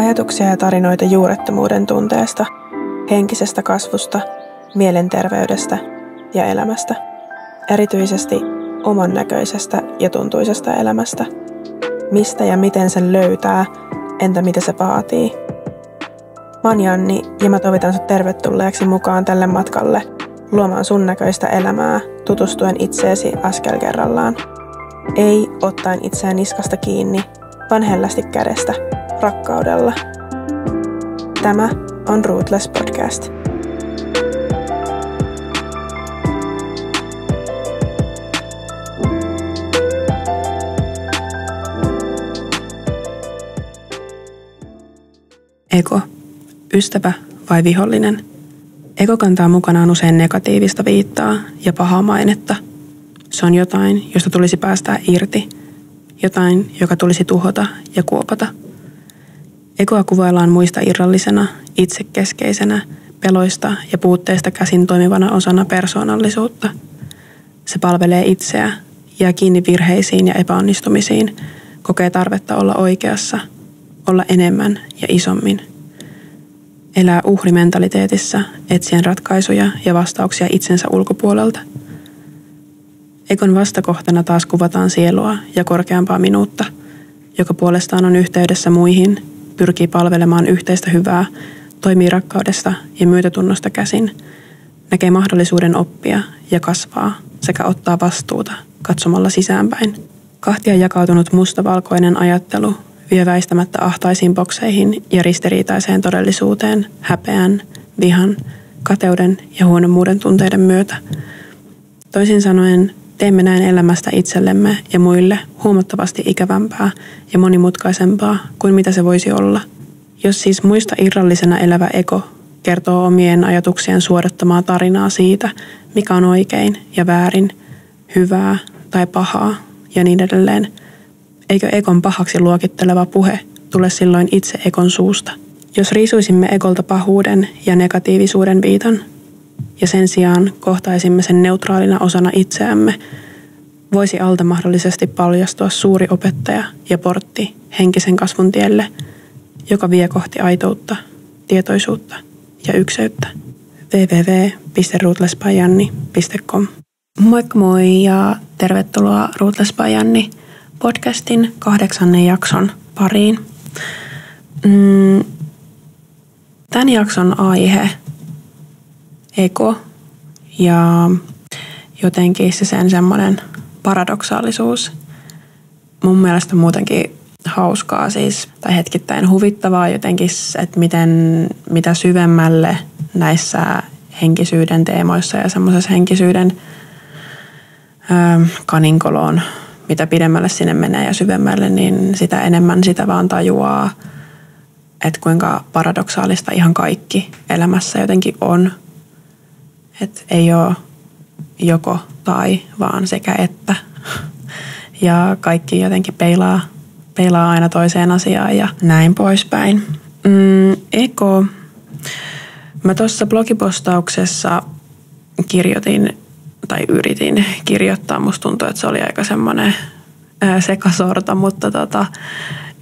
Ajatuksia ja tarinoita juurettomuuden tunteesta, henkisestä kasvusta, mielenterveydestä ja elämästä. Erityisesti oman näköisestä ja tuntuisesta elämästä. Mistä ja miten sen löytää, entä mitä se vaatii. Mä oon Janni ja mä toivotan sut tervetulleeksi mukaan tälle matkalle luomaan sun näköistä elämää tutustuen itseesi askel kerrallaan. Ei ottaen itseään niskasta kiinni, vaan hellästi kädestä, rakkaudella. Tämä on Rootless Podcast. Ego. Ystävä vai vihollinen? Ego kantaa mukanaan usein negatiivista viittaa ja pahaa mainetta. Se on jotain, josta tulisi päästää irti. Jotain, joka tulisi tuhota ja kuopata. Egoa kuvaillaan muista irrallisena, itsekeskeisenä, peloista ja puutteista käsin toimivana osana persoonallisuutta. Se palvelee itseä, jää kiinni virheisiin ja epäonnistumisiin, kokee tarvetta olla oikeassa, olla enemmän ja isommin. Elää uhrimentaliteetissa, etsien ratkaisuja ja vastauksia itsensä ulkopuolelta. Egon vastakohtana taas kuvataan sielua ja korkeampaa minuutta, joka puolestaan on yhteydessä muihin, pyrkii palvelemaan yhteistä hyvää, toimii rakkaudesta ja myötätunnosta käsin, näkee mahdollisuuden oppia ja kasvaa sekä ottaa vastuuta katsomalla sisäänpäin. Kahtia jakautunut mustavalkoinen ajattelu vie väistämättä ahtaisiin bokseihin ja ristiriitaiseen todellisuuteen häpeän, vihan, kateuden ja huonommuuden tunteiden myötä. Toisin sanoen, teemme näin elämästä itsellemme ja muille huomattavasti ikävämpää ja monimutkaisempaa kuin mitä se voisi olla. Jos siis muista irrallisena elävä ego kertoo omien ajatuksien suodattamaa tarinaa siitä, mikä on oikein ja väärin, hyvää tai pahaa ja niin edelleen, eikö egon pahaksi luokitteleva puhe tule silloin itse egon suusta? Jos riisuisimme egolta pahuuden ja negatiivisuuden viitan, ja sen sijaan kohtaisimme sen neutraalina osana itseämme, voisi alta mahdollisesti paljastua suuri opettaja ja portti henkisen kasvun tielle, joka vie kohti aitoutta, tietoisuutta ja ykseyttä. www.rootlessbyjanni.com. Moikka moi ja tervetuloa Rootless by Janni podcastin 8. jakson pariin. Tämän jakson aihe ego ja jotenkin se sen semmoinen paradoksaalisuus. Mun mielestä muutenkin hauskaa siis, tai hetkittäin huvittavaa jotenkin, että mitä syvemmälle näissä henkisyyden teemoissa ja semmoisessa henkisyyden kaninkoloon, mitä pidemmälle sinne menee ja syvemmälle, niin sitä enemmän sitä vaan tajuaa, että kuinka paradoksaalista ihan kaikki elämässä jotenkin on. Että ei ole joko tai, vaan sekä että. Ja kaikki jotenkin peilaa aina toiseen asiaan ja näin poispäin. Ego. Mä tuossa blogipostauksessa kirjoitin tai yritin kirjoittaa. Musta tuntuu, että se oli aika semmoinen sekasorta, mutta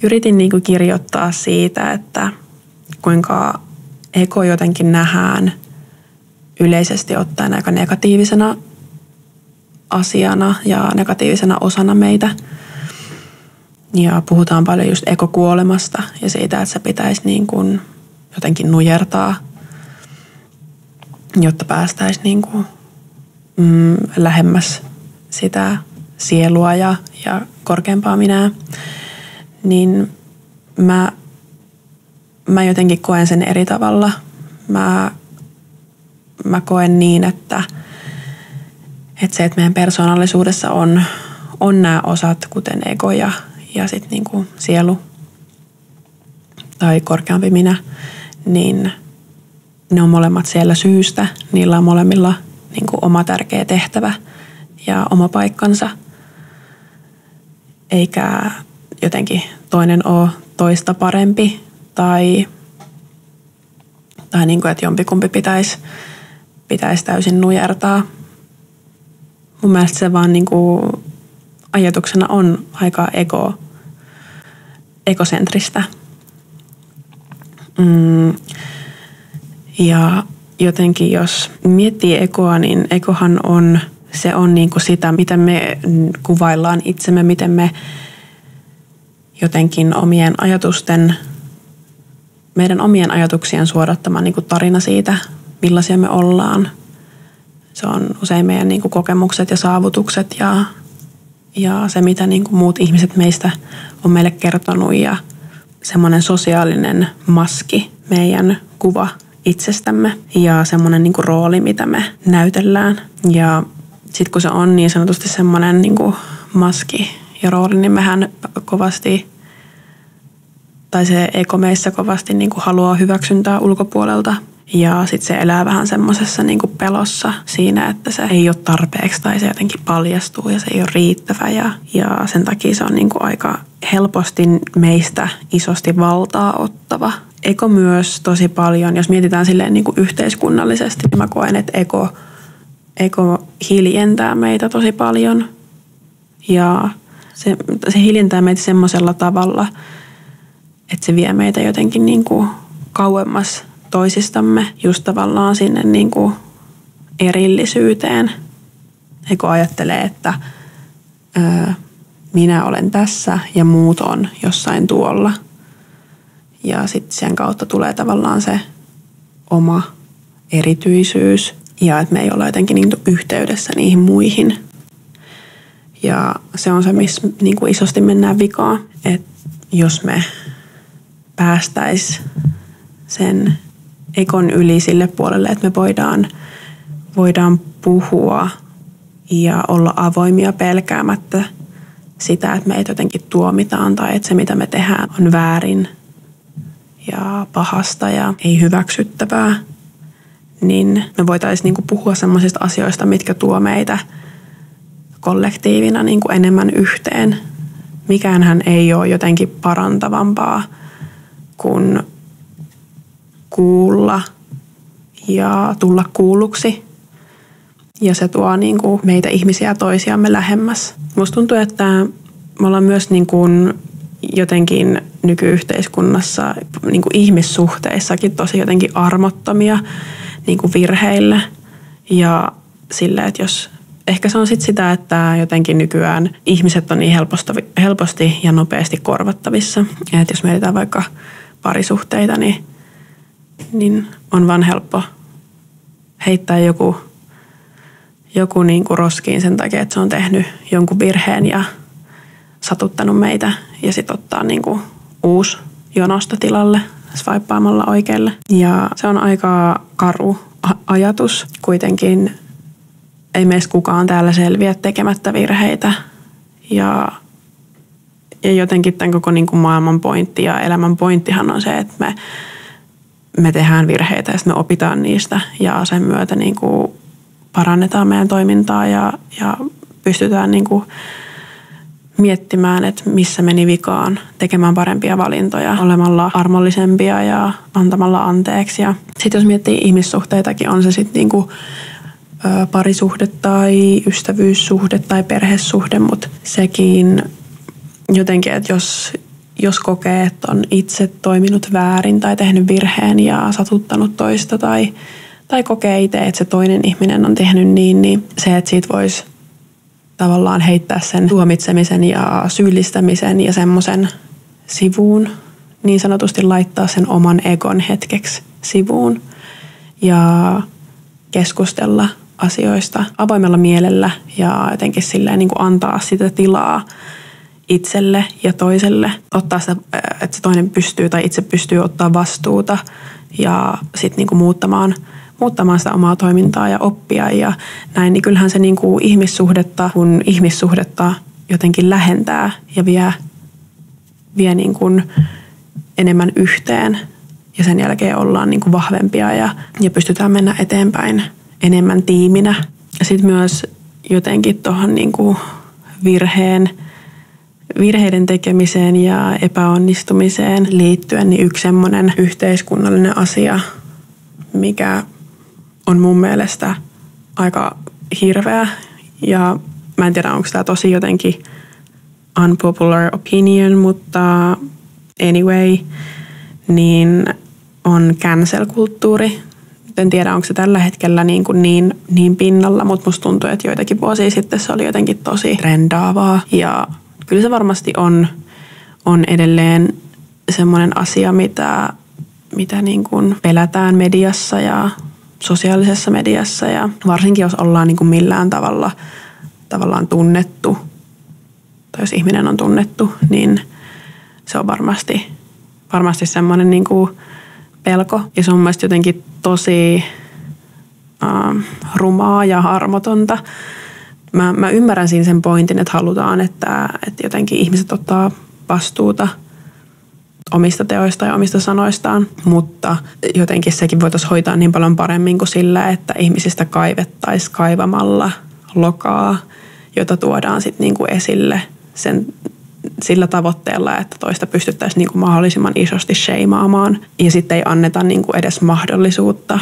yritin niinku kirjoittaa siitä, että kuinka ego jotenkin nähdään yleisesti ottaen aika negatiivisena asiana ja negatiivisena osana meitä. Ja puhutaan paljon just ego-kuolemasta ja siitä, että se pitäisi niin kuin jotenkin nujertaa, jotta päästäisiin niin kuin, lähemmäs sitä sielua ja korkeampaa minää. Niin mä jotenkin koen sen eri tavalla. Mä koen niin, että se, että meidän persoonallisuudessa on nämä osat, kuten ego ja sitten niinku sielu tai korkeampi minä, niin ne on molemmat siellä syystä. Niillä on molemmilla niinku oma tärkeä tehtävä ja oma paikkansa. Eikä jotenkin toinen ole toista parempi tai niinku, että jompikumpi pitäisi täysin nujertaa. Mun mielestä se vaan niinku ajatuksena on aika egosentristä. Ja jotenkin jos miettii ekoa, niin ekohan on, se on niin kuin sitä, miten me kuvaillaan itsemme, miten me jotenkin meidän omien ajatuksien suodattama niin kuin tarina siitä, millaisia me ollaan. Se on usein meidän niin kuin kokemukset ja saavutukset ja se, mitä niin kuin muut ihmiset meistä on meille kertonut ja semmoinen sosiaalinen maski, meidän kuva itsestämme ja semmoinen niin kuin rooli, mitä me näytellään. Ja sitten kun se on niin sanotusti semmoinen niin kuin maski ja rooli, niin mehän kovasti, tai se ego meissä kovasti niin kuin haluaa hyväksyntää ulkopuolelta. Ja sitten se elää vähän semmoisessa niin kuin pelossa siinä, että se ei ole tarpeeksi tai se jotenkin paljastuu ja se ei ole riittävä. Ja sen takia se on niin kuin aika helposti meistä isosti valtaa ottava. Ego myös tosi paljon, jos mietitään silleen niin kuin yhteiskunnallisesti, niin mä koen, että ego hiljentää meitä tosi paljon. Ja se hiljentää meitä semmoisella tavalla, että se vie meitä jotenkin niin kuin kauemmas toisistamme, just tavallaan sinne niin kuin erillisyyteen. Ego ajattelee, että minä olen tässä ja muut on jossain tuolla. Ja sitten sen kautta tulee tavallaan se oma erityisyys ja että me ei olla jotenkin niin yhteydessä niihin muihin. Ja se on se, missä niin kuin isosti mennään vikaan, että jos me päästäisiin sen egon yli sille puolelle, että me voidaan puhua ja olla avoimia pelkäämättä sitä, että meitä jotenkin tuomitaan tai että se, mitä me tehdään, on väärin ja pahasta ja ei hyväksyttävää, niin me voitaisiin niinku puhua sellaisista asioista, mitkä tuo meitä kollektiivina niinku enemmän yhteen. Mikäänhän ei ole jotenkin parantavampaa kuin kuulla ja tulla kuulluksi. Ja se tuo niinku meitä ihmisiä toisiamme lähemmäs. Musta tuntuu, että me ollaan myös niinku jotenkin nykyyhteiskunnassa niinku ihmissuhteissakin tosi jotenkin armottomia niinku virheille. Ja silleen, että jos ehkä se on sitten sitä, että jotenkin nykyään ihmiset on niin helposti ja nopeasti korvattavissa. Ja että jos mietitään vaikka parisuhteita, niin on vaan helppo heittää joku niin kuin roskiin sen takia, että se on tehnyt jonkun virheen ja satuttanut meitä. Ja sitten ottaa niin kuin uusi jonosta tilalle swipeaamalla oikealle. Ja se on aika karu ajatus. Kuitenkin ei meistä kukaan täällä selviä tekemättä virheitä. Ja jotenkin tämän koko niin kuin maailman pointti ja elämän pointtihan on se, että me tehdään virheitä ja me opitaan niistä. Ja sen myötä niin kuin parannetaan meidän toimintaa ja pystytään niin kuin miettimään, että missä meni vikaan, tekemään parempia valintoja, olemalla armollisempia ja antamalla anteeksi. Ja sitten jos miettii ihmissuhteitakin, on se sitten niinku parisuhde tai ystävyyssuhde tai perhesuhde, mutta sekin jotenkin, että jos kokee, että on itse toiminut väärin tai tehnyt virheen ja satuttanut toista tai kokee itse, että se toinen ihminen on tehnyt niin se, että siitä voisi tavallaan heittää sen tuomitsemisen ja syyllistämisen ja semmoisen sivuun, niin sanotusti laittaa sen oman egon hetkeksi sivuun ja keskustella asioista avoimella mielellä ja jotenkin silleen niin kuin antaa sitä tilaa itselle ja toiselle, ottaa sitä, että se toinen pystyy tai itse pystyy ottaa vastuuta ja sitten niin kuin muuttamaan sitä omaa toimintaa ja oppia ja näin, niin kyllähän se niin kuin ihmissuhdetta jotenkin lähentää ja vie niin kuin enemmän yhteen ja sen jälkeen ollaan niin kuin vahvempia ja pystytään mennä eteenpäin enemmän tiiminä. Ja sitten myös jotenkin tuohon niin kuin virheiden tekemiseen ja epäonnistumiseen liittyen, niin yksi semmoinen yhteiskunnallinen asia, mikä on mun mielestä aika hirveä ja mä en tiedä, onko tämä tosi jotenkin unpopular opinion, mutta anyway, niin on cancel-kulttuuri. En tiedä, onko se tällä hetkellä niin pinnalla, mutta musta tuntuu, että joitakin vuosia sitten se oli jotenkin tosi trendaavaa. Ja kyllä se varmasti on edelleen semmoinen asia, mitä niin kuin pelätään mediassa ja sosiaalisessa mediassa. Ja varsinkin, jos ollaan niin kuin millään tavallaan tunnettu, tai jos ihminen on tunnettu, niin se on varmasti semmoinen niin kuin pelko. Ja se on mun mielestä jotenkin tosi rumaa ja armotonta. Mä ymmärrän siinä sen pointin, että halutaan, että jotenkin ihmiset ottaa vastuuta omista teoista ja omista sanoistaan, mutta jotenkin sekin voitaisiin hoitaa niin paljon paremmin kuin sillä, että ihmisistä kaivettaisiin kaivamalla lokaa, jota tuodaan sitten niinku esille sillä tavoitteella, että toista pystyttäisiin niinku mahdollisimman isosti sheimaamaan ja sitten ei anneta niinku edes mahdollisuutta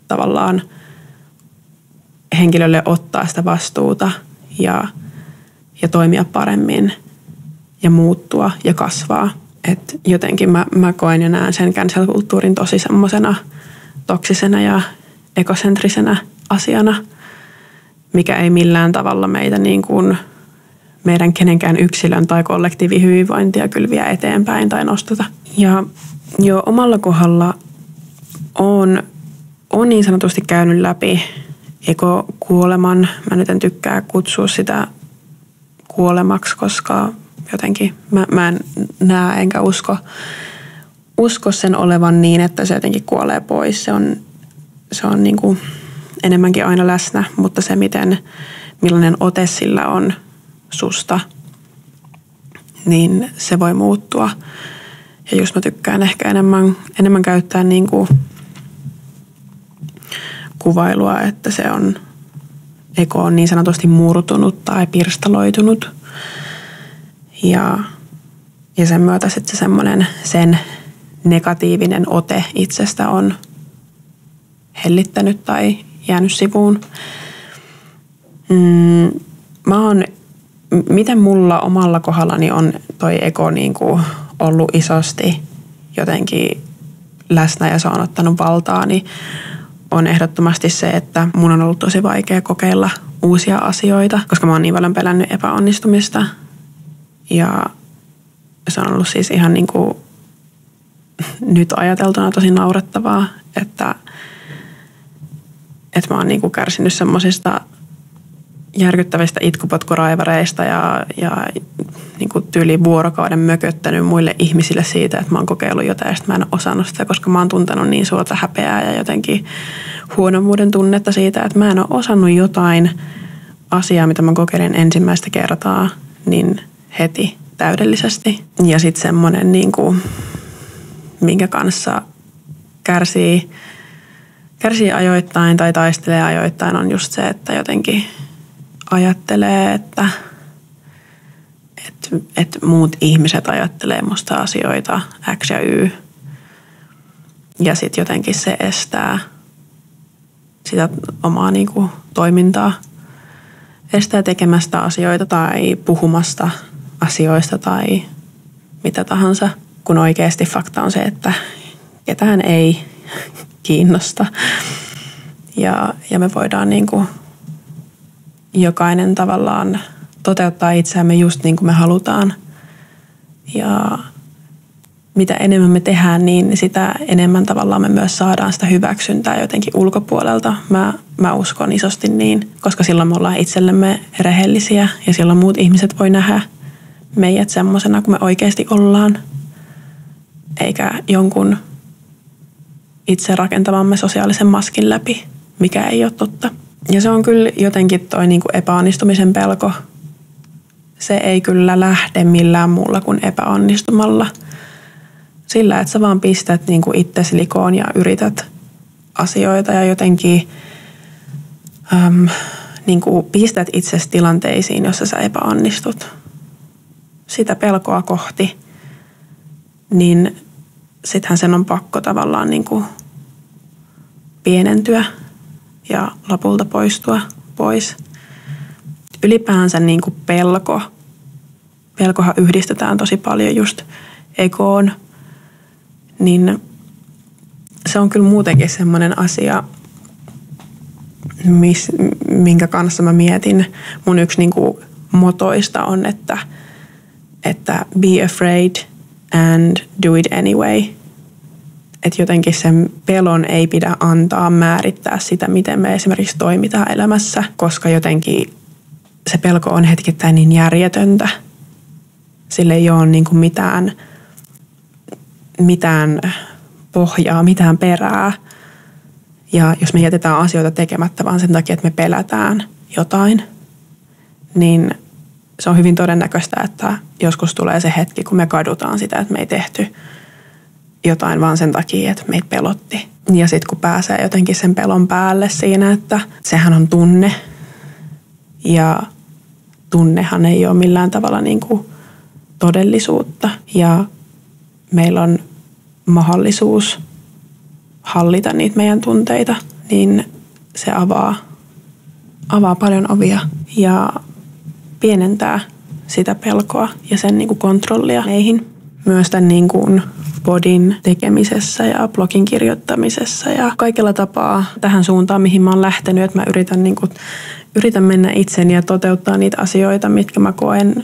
tavallaan henkilölle ottaa sitä vastuuta ja toimia paremmin ja muuttua ja kasvaa. Et jotenkin mä koen ja näen sen cancel-kulttuurin tosi semmosena toksisena ja ekosentrisenä asiana, mikä ei millään tavalla meitä niin kuin meidän kenenkään yksilön tai kollektiivin hyvinvointia kyllä vie eteenpäin tai nosteta. Ja jo omalla kohdalla on niin sanotusti käynyt läpi ekokuoleman. Mä nyt en tykkää kutsua sitä kuolemaksi, koska jotenkin mä en näe enkä usko sen olevan niin, että se jotenkin kuolee pois. Se on niin kuin enemmänkin aina läsnä, mutta se millainen ote sillä on susta, niin se voi muuttua. Ja just mä tykkään ehkä enemmän käyttää niin kuin kuvailua, että ego on niin sanotusti murtunut tai pirstaloitunut. Ja sen myötä sitten sen negatiivinen ote itsestä on hellittänyt tai jäänyt sivuun. Miten mulla omalla kohdallani on toi ego niinku ollut isosti jotenkin läsnä ja se on ottanut valtaa, niin on ehdottomasti se, että mun on ollut tosi vaikea kokeilla uusia asioita, koska mä oon niin paljon pelännyt epäonnistumista. Ja se on ollut siis ihan niin kuin nyt ajateltuna tosi naurettavaa, että mä oon niin kuin kärsinyt semmosista järkyttävistä itkupotkuraivareista ja niin kuin tyyliin vuorokauden mököttänyt muille ihmisille siitä, että mä oon kokeillut jotain ja sitten mä en ole osannut sitä, koska mä oon tuntenut niin suurta häpeää ja jotenkin huonommuuden tunnetta siitä, että mä en ole osannut jotain asiaa, mitä mä kokeilin ensimmäistä kertaa, niin heti täydellisesti. Ja sitten semmoinen, niin kuin, minkä kanssa kärsii ajoittain tai taistelee ajoittain, on just se, että jotenkin ajattelee, että muut ihmiset ajattelee musta asioita X ja Y. Ja sitten jotenkin se estää sitä omaa niin kuin toimintaa. Estää tekemästä asioita tai puhumasta asioista tai mitä tahansa, kun oikeasti fakta on se, että ketään ei kiinnosta. Ja me voidaan niin kuin jokainen tavallaan toteuttaa itseämme just niin kuin me halutaan. Ja mitä enemmän me tehdään, niin sitä enemmän tavallaan me myös saadaan sitä hyväksyntää jotenkin ulkopuolelta. Mä uskon isosti niin, koska silloin me ollaan itsellemme rehellisiä ja silloin muut ihmiset voi nähdä meidät semmosena kuin me oikeasti ollaan, eikä jonkun itse rakentamamme sosiaalisen maskin läpi, mikä ei ole totta. Ja se on kyllä jotenkin toi niin kuin epäonnistumisen pelko. Se ei kyllä lähde millään muulla kuin epäonnistumalla. Sillä, että sä vaan pistät niin kuin itsesi likoon ja yrität asioita ja jotenkin niin kuin pistät itsesi tilanteisiin, jossa sä epäonnistut. Sitä pelkoa kohti, niin sittenhän sen on pakko tavallaan niin kuin pienentyä ja lopulta poistua pois. Ylipäänsä niin kuin pelkohan yhdistetään tosi paljon just egoon, niin se on kyllä muutenkin semmoinen asia, minkä kanssa mä mietin. Mun yksi niin kuin motoista on, että be afraid and do it anyway. Että jotenkin sen pelon ei pidä antaa määrittää sitä, miten me esimerkiksi toimitaan elämässä, koska jotenkin se pelko on hetkittäin niin järjetöntä. Sillä ei ole niin kuin mitään pohjaa, mitään perää. Ja jos me jätetään asioita tekemättä vaan sen takia, että me pelätään jotain, niin se on hyvin todennäköistä, että joskus tulee se hetki, kun me kadutaan sitä, että me ei tehty jotain vaan sen takia, että meitä pelotti. Ja sitten kun pääsee jotenkin sen pelon päälle siinä, että sehän on tunne. Ja tunnehan ei ole millään tavalla niin kuin todellisuutta. Ja meillä on mahdollisuus hallita niitä meidän tunteita, niin se avaa paljon ovia ja pienentää sitä pelkoa ja sen niin kuin kontrollia meihin. Myös tämän niin kuin podin tekemisessä ja blogin kirjoittamisessa ja kaikella tapaa tähän suuntaan, mihin mä oon lähtenyt, että mä yritän mennä itseni ja toteuttaa niitä asioita, mitkä mä koen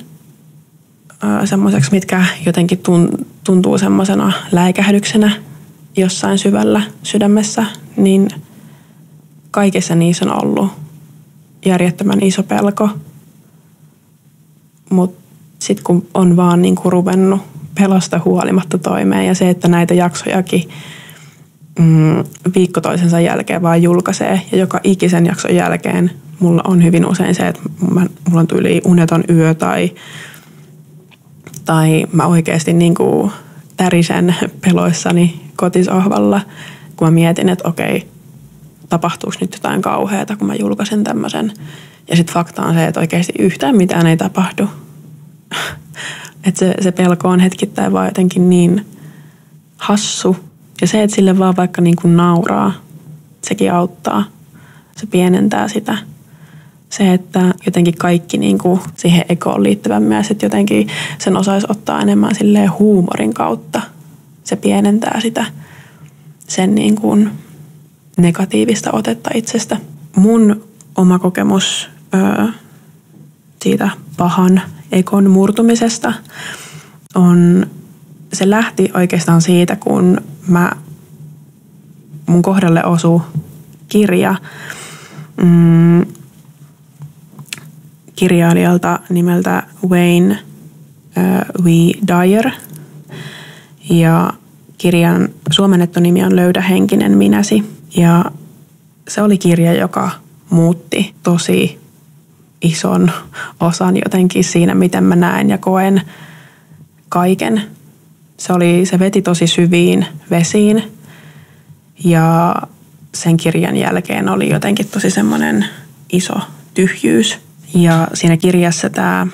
semmoiseksi, mitkä jotenkin tuntuu semmoisena läikähdyksenä jossain syvällä sydämessä, niin kaikessa niissä on ollut järjettömän iso pelko. Mutta sitten kun on vaan niinku ruvennut pelosta huolimatta toimeen ja se, että näitä jaksojakin viikko toisensa jälkeen vaan julkaisee ja joka ikisen jakson jälkeen mulla on hyvin usein se, että mulla on tyyli uneton yö tai mä oikeasti niinku tärisen peloissani kotisohvalla, kun mä mietin, että okei, tapahtuuko nyt jotain kauheata, kun mä julkaisen tämmöisen. Ja sitten fakta on se, että oikeasti yhtään mitään ei tapahdu. Että se pelko on hetkittäin vaan jotenkin niin hassu. Ja se, että sille vaan vaikka niin kuin nauraa, sekin auttaa. Se pienentää sitä. Se, että jotenkin kaikki niin kuin siihen ekoon liittyvän myös, että jotenkin sen osaisi ottaa enemmän silleen huumorin kautta. Se pienentää sitä sen niin kuin negatiivista otetta itsestä. Mun oma kokemus siitä pahan ekon murtumisesta se lähti oikeastaan siitä, kun mun kohdalle osui kirja kirjailijalta nimeltä Wayne V. Dyer. Ja kirjan suomennettu nimi on Löydä henkinen minäsi. Ja se oli kirja, joka muutti tosi ison osan jotenkin siinä, miten mä näen ja koen kaiken. Se veti tosi syviin vesiin ja sen kirjan jälkeen oli jotenkin tosi semmoinen iso tyhjyys. Ja siinä kirjassa tämä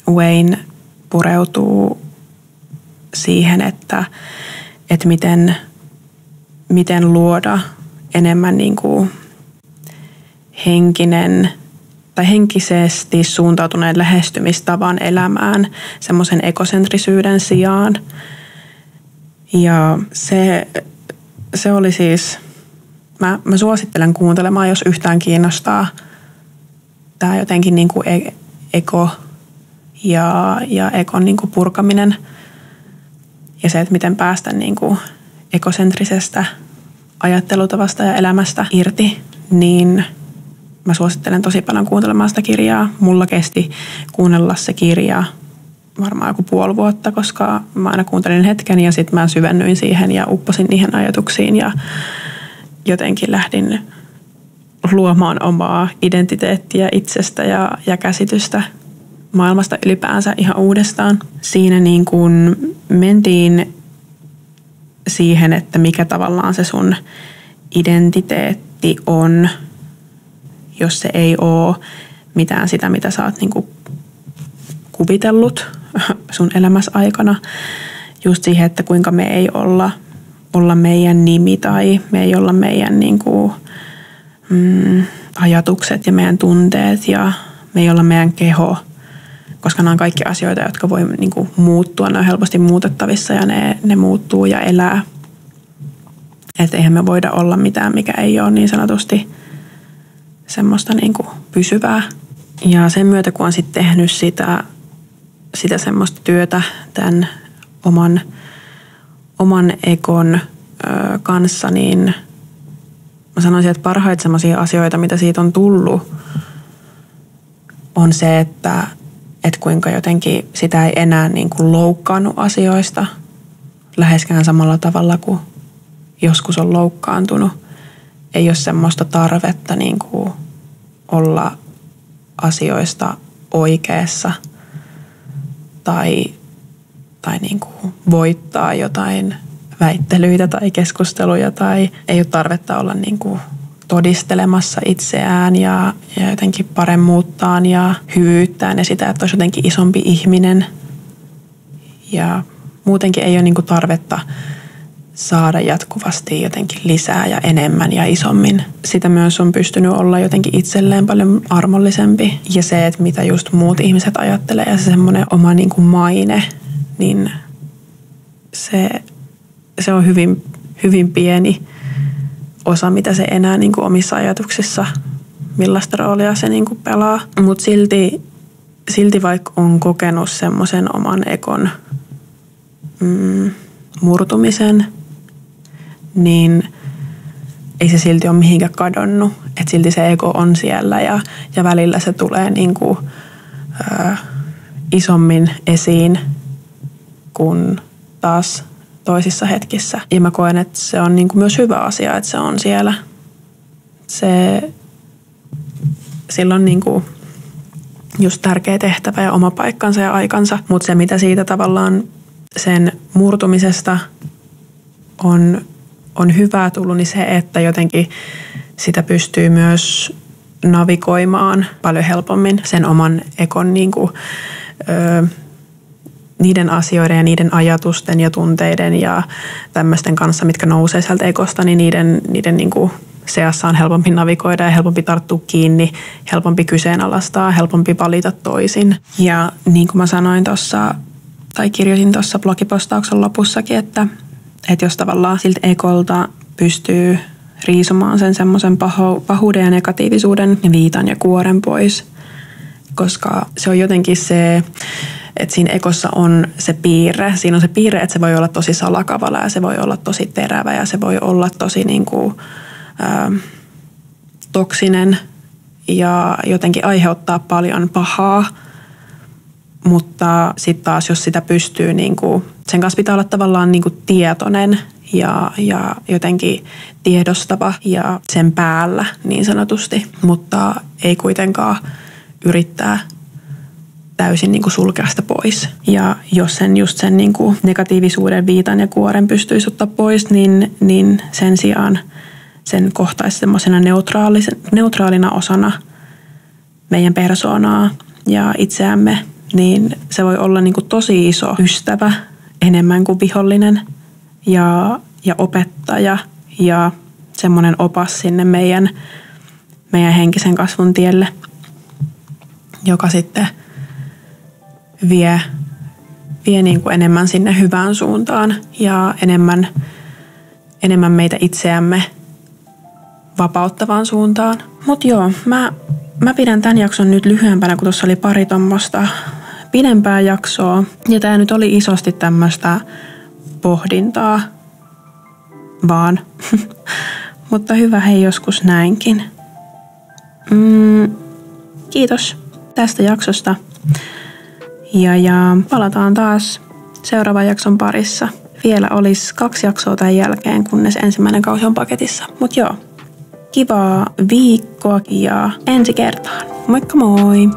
Wayne pureutuu siihen, että miten luoda enemmän niin kuin henkisesti suuntautuneen lähestymistavan elämään semmoisen ekosentrisyyden sijaan. Ja se oli siis, mä suosittelen kuuntelemaan, jos yhtään kiinnostaa tämä jotenkin niin kuin eko ja ekon niin kuin purkaminen ja se, että miten päästä niin kuin ekosentrisestä ajattelutavasta ja elämästä irti, niin mä suosittelen tosi paljon kuuntelemaan sitä kirjaa. Mulla kesti kuunnella se kirja varmaan joku 5 vuotta, koska mä aina kuuntelin hetken ja sitten mä syvennyin siihen ja upposin niihin ajatuksiin ja jotenkin lähdin luomaan omaa identiteettiä itsestä ja käsitystä maailmasta ylipäänsä ihan uudestaan. Siinä niin kuin mentiin siihen, että mikä tavallaan se sun identiteetti on, jos se ei ole mitään sitä, mitä sä oot niin kuin kuvitellut sun elämässä aikana. Just siihen, että kuinka me ei olla meidän nimi tai me ei olla meidän niin kuin, ajatukset ja meidän tunteet ja me ei olla meidän keho, koska nämä on kaikki asioita, jotka voi niin kuin muuttua, ne on helposti muutettavissa ja ne muuttuu ja elää. Että eihän me voida olla mitään, mikä ei ole niin sanotusti semmoista niin kuin pysyvää. Ja sen myötä, kun on sitten tehnyt sitä semmoista työtä tämän oman ekon kanssa, niin mä sanoisin, että parhaita semmoisia asioita, mitä siitä on tullut, on se, että kuinka jotenkin sitä ei enää niin kuin loukkaannut asioista läheskään samalla tavalla kuin joskus on loukkaantunut. Ei ole semmoista tarvetta niin kuin olla asioista oikeassa tai niin kuin voittaa jotain väittelyitä tai keskusteluja tai ei ole tarvetta olla niin kuin todistelemassa itseään ja jotenkin paremmuuttaan ja hyvyyttään ja sitä, että olisi jotenkin isompi ihminen. Ja muutenkin ei ole niin kuin tarvetta saada jatkuvasti jotenkin lisää ja enemmän ja isommin. Sitä myös on pystynyt olla jotenkin itselleen paljon armollisempi. Ja se, että mitä just muut ihmiset ajattelee ja se semmoinen oma niin kuin maine, niin se on hyvin, hyvin pieni osa, mitä se enää niin kuin omissa ajatuksissa, millaista roolia se niin kuin pelaa. Mutta silti vaikka on kokenut semmoisen oman ekon murtumisen, niin ei se silti ole mihinkään kadonnut. Että silti se ego on siellä ja välillä se tulee niin kuin, isommin esiin kuin taas toisissa hetkissä. Ja mä koen, että se on niin kuin myös hyvä asia, että se on siellä. Sillä on niin kuin just tärkeä tehtävä ja oma paikkansa ja aikansa. Mutta se, mitä siitä tavallaan sen murtumisesta on hyvää tullut, niin se, että jotenkin sitä pystyy myös navigoimaan paljon helpommin sen oman ekon niin kuin, niiden asioiden ja niiden ajatusten ja tunteiden ja tämmöisten kanssa, mitkä nousee sieltä ekosta, niin niiden niin kuin seassa on helpompi navigoida ja helpompi tarttua kiinni, helpompi kyseenalaistaa, helpompi valita toisin. Ja niin kuin mä sanoin tuossa, tai kirjoitin tuossa blogipostauksen lopussakin, että jos tavallaan siltä ekolta pystyy riisumaan sen semmoisen pahuuden ja negatiivisuuden viitan ja kuoren pois, koska se on jotenkin se, että siinä ekossa on se piirre. Siinä on se piirre, että se voi olla tosi salakavala ja se voi olla tosi terävä ja se voi olla tosi niin kuin, toksinen ja jotenkin aiheuttaa paljon pahaa. Mutta sitten taas, jos sitä pystyy, niin kuin, sen kanssa pitää olla tavallaan niin kuin tietoinen ja jotenkin tiedostava ja sen päällä niin sanotusti, mutta ei kuitenkaan yrittää täysin niin kuin sulkea sitä pois. Ja jos sen niin kuin negatiivisuuden viitan ja kuoren pystyisi ottaa pois, niin sen sijaan sen kohtaisi semmoisena neutraalina osana meidän persoonaa ja itseämme, niin se voi olla niin kuin tosi iso ystävä enemmän kuin vihollinen ja opettaja ja semmoinen opas sinne meidän henkisen kasvun tielle, joka sitten vie niin kuin enemmän sinne hyvään suuntaan ja enemmän meitä itseämme vapauttavaan suuntaan. Mutta joo, mä pidän tämän jakson nyt lyhyempänä, kun tuossa oli pari tommoista pidempää jaksoa. Ja tää nyt oli isosti tämmöistä pohdintaa vaan. Mutta hyvä hei joskus näinkin. Kiitos tästä jaksosta. Ja palataan taas seuraavan jakson parissa. Vielä olisi 2 jaksoa tämän jälkeen, kunnes ensimmäinen kausi on paketissa. Mut joo, kivaa viikkoa ja ensi kertaan. Moikka moi!